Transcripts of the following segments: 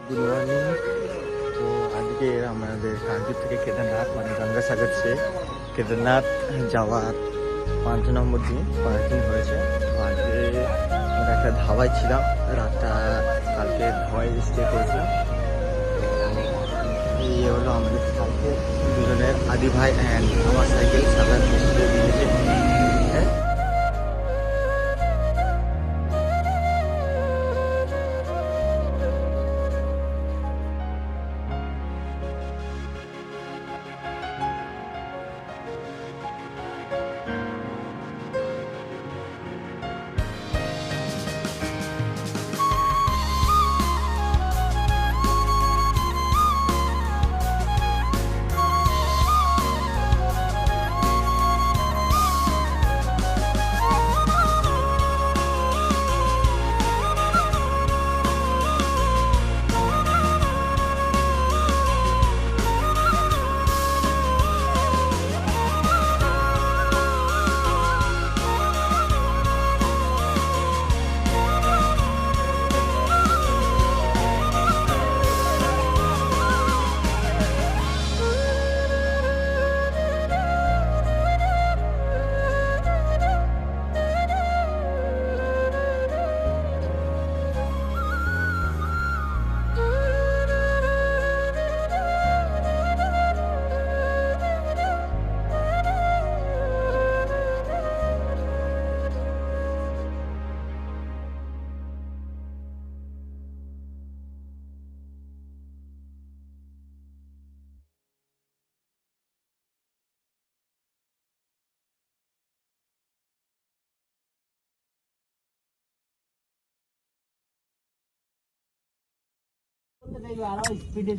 Good morning. তো আজকে আমাদের কানপুর থেকে কেদারনাথ মানে গঙ্গাসাগর সে কেদারনাথ যাওয়ার 5 নম্বর দিন, 5 দিন হয়েছে। তো আজকে আমরা একটা ধাবায় ছিলাম, রাতটা কালকে ধাবায় স্টে করেছিলাম। তো এই হলো আমাদের কালকে দুজনের আদি ভাই অ্যান্ড আমার সাইকেল সাঁতার শিখে দিয়েছে। হ্যাঁ,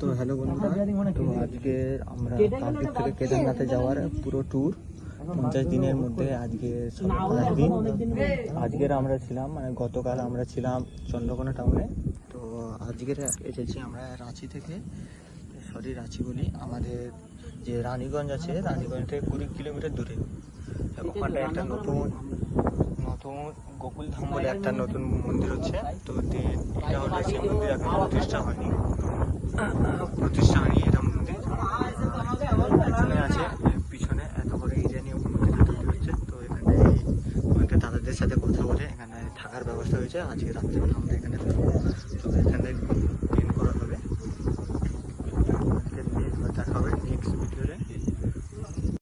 তো হ্যালো বন্ধুরা, তো আজকে আমরা কাকদ্বীপ থেকে কেদারনাথে যাওয়ার পুরো ট্যুর 50 দিনের মধ্যে আজকে 5 দিন। আজকের আমরা ছিলাম মানে গতকাল আমরা ছিলাম চন্দ্রকোনা টাউনে। তো আজকের এসেছি আমরা রাঁচি থেকে, রাঁচি বলি, আমাদের যে রানীগঞ্জ আছে, রানীগঞ্জ থেকে 20 কিলোমিটার দূরে। ওখানটায় একটা নতুন গোকুলধাম বলে একটা নতুন মন্দির হচ্ছে। তো এটা হলো সেই মন্দির এখন প্রতিষ্ঠা হয়নি এটা মন্দির পিছনে আছে, পিছনে এত বড় এরিয়া নিয়ে মন্দিরটা তৈরি হচ্ছে। তো এখানে অনেকে দাদাদের সাথে কথা বলে এখানে থাকার ব্যবস্থা হয়েছে। আজকে রাত্রিবেলা আমরা এখানে থাকবো। তো এখানে